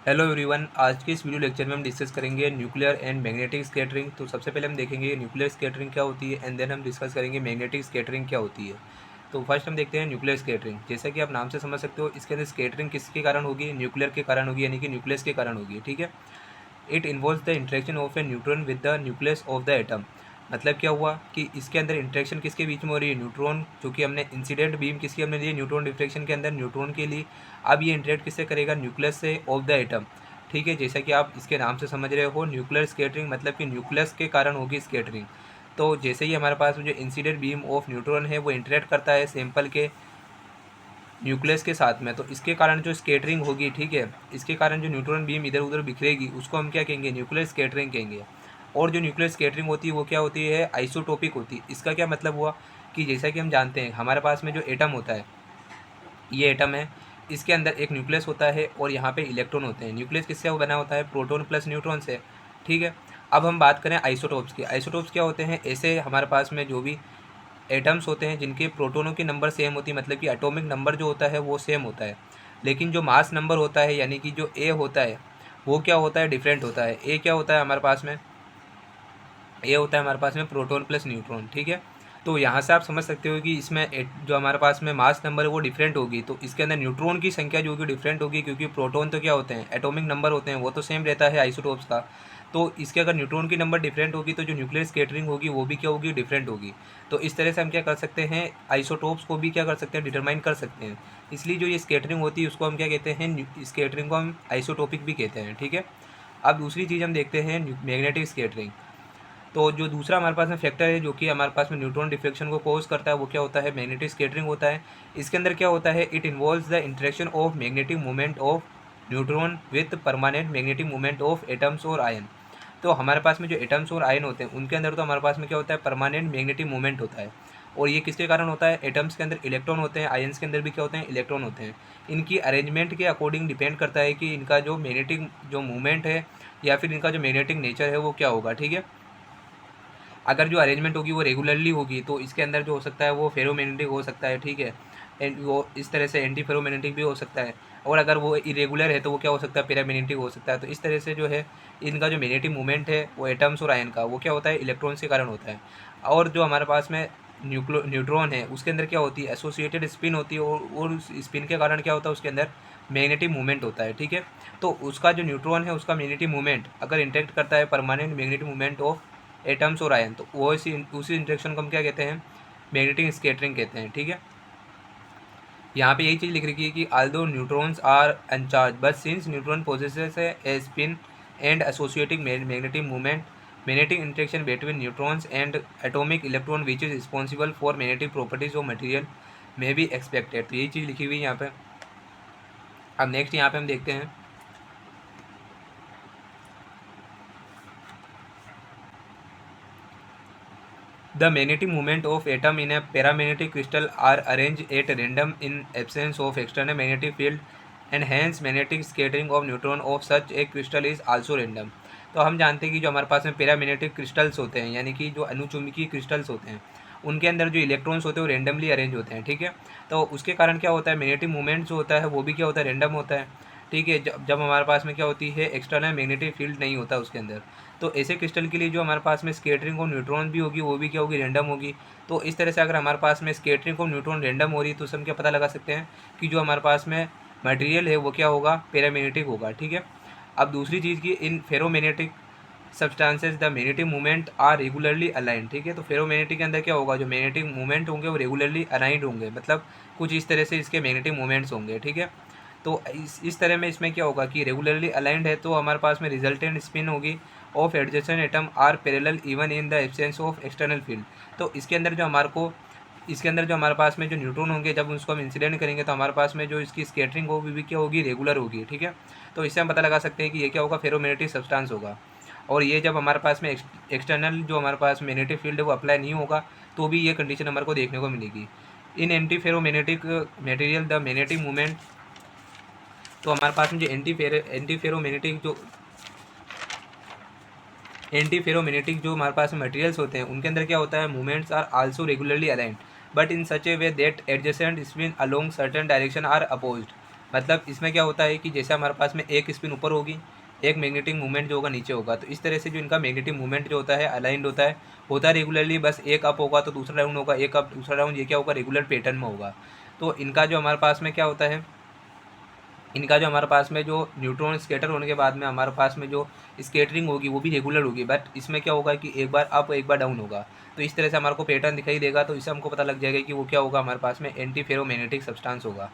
Hello everyone, आज के इस वीडियो लेक्चर में हम डिस्कस करेंगे न्यूक्लियर एंड मैग्नेटिक स्कैटरिंग। तो सबसे पहले हम देखेंगे न्यूक्लियर स्कैटरिंग क्या होती है एंड देन हम डिस्कस करेंगे मैग्नेटिक स्कैटरिंग क्या होती है। तो फर्स्ट हम देखते हैं न्यूक्लियर स्कैटरिंग। जैसा कि आप नाम से समझ सकते हो, इसके अंदर स्कैटरिंग किसके कारण होगी? न्यूक्लियर के कारण होगी, यानी कि न्यूक्लियस के कारण होगी। ठीक है। It involves the interaction of A neutron with the nucleus of the atom. मतलब क्या हुआ कि इसके अंदर इंटरेक्शन किसके बीच में हो रही है? न्यूट्रॉन, जो कि हमने इंसिडेंट बीम किसकी हमने दी? न्यूट्रॉन डिफ्रेक्शन के अंदर न्यूट्रॉन के लिए। अब ये इंटरेक्ट किससे करेगा? न्यूक्लियस से ऑफ द एटम। ठीक है, जैसा कि आप इसके नाम से समझ रहे हो, न्यूक्लियर स्कैटरिंग मतलब कि न्यूक्लियस के कारण होगी स्कैटरिंग। तो जैसे ही हमारे पास जो इंसिडेंट बीम ऑफ न्यूट्रॉन है वो इंटरेक्ट करता है सैंपल के न्यूक्लियस के साथ में, तो इसके कारण जो स्कैटरिंग होगी, ठीक है, इसके कारण जो न्यूट्रॉन बीम इधर उधर बिखरेगी उसको हम क्या कहेंगे? न्यूक्लियर स्कैटरिंग कहेंगे। और जो न्यूक्लियर स्कैटरिंग होती है वो क्या होती है? आइसोटोपिक होती है। इसका क्या मतलब हुआ कि जैसा कि हम जानते हैं हमारे पास में जो एटम होता है, ये एटम है, इसके अंदर एक न्यूक्लियस होता है और यहाँ पे इलेक्ट्रॉन होते हैं। न्यूक्लियस किससे बना होता है? प्रोटॉन प्लस न्यूट्रॉन से। ठीक है। अब हम बात करें आइसोटोप्स की। आइसोटोप्स क्या होते हैं? ऐसे हमारे पास में जो भी एटम्स होते हैं जिनके प्रोटोनों की नंबर सेम होती है, मतलब कि एटॉमिक नंबर जो होता है वो सेम होता है, लेकिन जो मास नंबर होता है यानी कि जो ए होता है वो क्या होता है? डिफरेंट होता है। ए क्या होता है हमारे पास में? ए होता है हमारे पास में प्रोटॉन प्लस न्यूट्रॉन। ठीक है। तो यहाँ से आप समझ सकते हो कि इसमें जो हमारे पास में मास नंबर है वो डिफरेंट होगी, तो इसके अंदर न्यूट्रॉन की संख्या जो होगी डिफरेंट होगी, क्योंकि प्रोटॉन तो क्या होते हैं? एटॉमिक नंबर होते हैं, वो तो सेम रहता है आइसोटोप्स का। तो इसके अगर न्यूट्रॉन की नंबर डिफरेंट होगी तो जो न्यूक्लियर स्कैटरिंग होगी वो भी क्या होगी? डिफरेंट होगी। तो इस तरह से हम क्या कर सकते हैं? आइसोटोप्स को भी क्या कर सकते हैं? डिटरमाइन कर सकते हैं। इसलिए जो ये स्कैटरिंग होती है उसको हम क्या कहते हैं? स्कैटरिंग को हम आइसोटोपिक भी कहते हैं। ठीक है। अब दूसरी चीज़ हम देखते हैं मैग्नेटिक स्कैटरिंग। तो जो दूसरा हमारे पास में फैक्टर है जो कि हमारे पास में न्यूट्रॉन डिफ्लेक्शन को कॉज करता है वो क्या होता है? मैग्नेटिक स्कैटरिंग होता है। इसके अंदर क्या होता है? It involves the interaction of magnetic movement of neutron with permanent magnetic movement of atoms और आयन। तो हमारे पास में जो एटम्स और आयन होते हैं उनके अंदर तो हमारे पास में क्या होता है? परमानेंट मैग्नेटिक मूवमेंट होता है। और ये किसके कारण होता है? एटम्स के अंदर इलेक्ट्रॉन होते हैं, आयन्स के अंदर भी क्या होते हैं? इलेक्ट्रॉन होते हैं। इनकी अरेंजमेंट के अकॉर्डिंग डिपेंड करता है कि इनका जो मैग्नेटिक जो मूवमेंट है या फिर इनका जो मैग्नेटिक नेचर है वो क्या होगा। ठीक है। अगर जो अरेंजमेंट होगी वो रेगुलरली होगी तो इसके अंदर जो हो सकता है वो फेरोमैग्नेटिक हो सकता है। ठीक है। एंड वो इस तरह से एंटी फेरोमैग्नेटिक भी हो सकता है। और अगर वो इरेगुलर है तो वो क्या हो सकता है? पैरामैग्नेटिक हो सकता है। तो इस तरह से जो है इनका जो मैग्नेटिक मूवमेंट है वो एटम्स और आयन का वो क्या होता है? इलेक्ट्रॉन्स के कारण होता है। और जो हमारे पास में न्यूट्रॉन है उसके अंदर क्या होती है? एसोसिएटेड स्पिन होती है, और उस स्पिन के कारण क्या होता है? उसके अंदर मैग्नेटिक मूवमेंट होता है। ठीक है। तो उसका जो न्यूट्रॉन है उसका मैग्नेटिक मूवमेंट अगर इंटरेक्ट करता है permanent magnetic movement of atoms और आयन, तो वो उसी इंटरेक्शन को हम क्या कहते हैं? मैग्नेटिक स्कैटरिंग कहते हैं। ठीक है। यहाँ पे यही चीज़ लिख रखी है कि although neutrons are uncharged but since neutron possesses a spin and associating magnetic movement, magnetic interaction between neutrons and atomic electron which is responsible for magnetic properties of material में बी एक्सपेक्टेड। तो यही चीज़ लिखी हुई है यहाँ पे। अब next यहाँ पे हम देखते हैं the magnetic moment of atom in a paramagnetic crystal are arranged at random in absence of external magnetic field and hence magnetic scattering of neutron of such a crystal is also random। तो हम जानते हैं कि जो हमारे पास में paramagnetic crystals होते हैं यानी कि जो अनुचुंबकीय क्रिस्टल्स होते हैं उनके अंदर जो इलेक्ट्रॉन्स होते हैं वो रेंडमली अरेंज होते हैं। ठीक है। तो उसके कारण क्या होता है? मैग्नेटिक मूवमेंट जो होता है वो भी क्या होता है? रेंडम होता है। ठीक है। जब हमारे पास में क्या होती है? एक्सटर्नल मैग्नेटिक फील्ड नहीं होता उसके अंदर, तो ऐसे क्रिस्टल के लिए जो हमारे पास में स्कैटरिंग और न्यूट्रॉन भी होगी वो भी क्या होगी? रैंडम होगी। तो इस तरह से अगर हमारे पास में स्कैटरिंग और न्यूट्रॉन रैंडम हो रही है तो उससे हम क्या पता लगा सकते हैं कि जो हमारे पास में मटेरियल है वो क्या होगा? पैरामैग्नेटिक होगा। ठीक है। अब दूसरी चीज़ की in ferromagnetic substances the magnetic movement are regularly aligned. ठीक है। तो फेरोमैग्नेटिक के अंदर क्या होगा? जो मैग्नेटिक मूवमेंट होंगे वो रेगुलरली अलाइंड होंगे, मतलब कुछ इस तरह से इसके मैग्नेटिक मूवमेंट्स होंगे। ठीक है। तो इस तरह में इसमें क्या होगा कि रेगुलरली अलाइंड है तो हमारे पास में रिजल्टेंट स्पिन होगी of adjacent atom are parallel even in the absence of external field. तो इसके अंदर जो हमारे पास में जो न्यूट्रॉन होंगे जब उसको हम इंसिडेंट करेंगे तो हमारे पास में जो इसकी स्कैटरिंग होगी भी क्या होगी? रेगुलर होगी। ठीक है। तो इससे हम पता लगा सकते हैं कि ये क्या होगा? फेरोमैग्नेटिक सब्सटेंस होगा। और ये जब हमारे पास में एक्सटर्नल जो हमारे पास मैग्नेटिक फील्ड है वो अप्लाई नहीं होगा तो भी ये कंडीशन हमारे को देखने को मिलेगी। In anti ferromagnetic material the magnetic movement, तो हमारे पास में जो एंटी फेरोमैग्नेटिक जो हमारे पास मटेरियल्स होते हैं उनके अंदर क्या होता है? Movements are also regularly aligned but in such a way that adjacent spin along certain direction are opposed. मतलब इसमें क्या होता है कि जैसे हमारे पास में एक स्पिन ऊपर होगी, एक मैग्नेटिक मूवमेंट जो होगा नीचे होगा, तो इस तरह से जो इनका मैग्नेटिक मूवमेंट जो होता है अलाइंड होता है रेगुलरली। बस एक अप होगा तो दूसरा डाउन होगा, एक अप दूसरा डाउन, ये क्या होगा, रेगुलर पैटर्न में होगा। तो इनका जो हमारे पास में क्या होता है, इनका जो हमारे पास में जो न्यूट्रॉन स्केटर होने के बाद में हमारे पास में जो स्केटरिंग होगी वो भी रेगुलर होगी, बट इसमें क्या होगा कि एक बार अप एक बार डाउन होगा। तो इस तरह से हमारे को पैटर्न दिखाई देगा, तो इससे हमको पता लग जाएगा कि वो क्या होगा, हमारे पास में एंटी फेरोमैग्नेटिक सब्सटेंस होगा।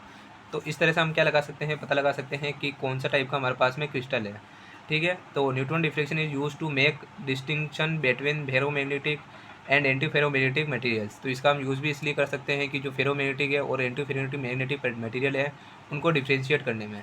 तो इस तरह से हम क्या लगा सकते हैं, पता लगा सकते हैं कि कौन सा टाइप का हमारे पास में क्रिस्टल है। ठीक है, तो neutron deflection is use to make distinction between ferromagnetic and anti ferromagnetic materials. तो इसका हम यूज़ भी इसलिए कर सकते हैं कि जो फेरोमैग्नेटिक है और एंटी फेरोमैग्नेटिक मटेरियल है उनको डिफ्रेंशिएट करने में।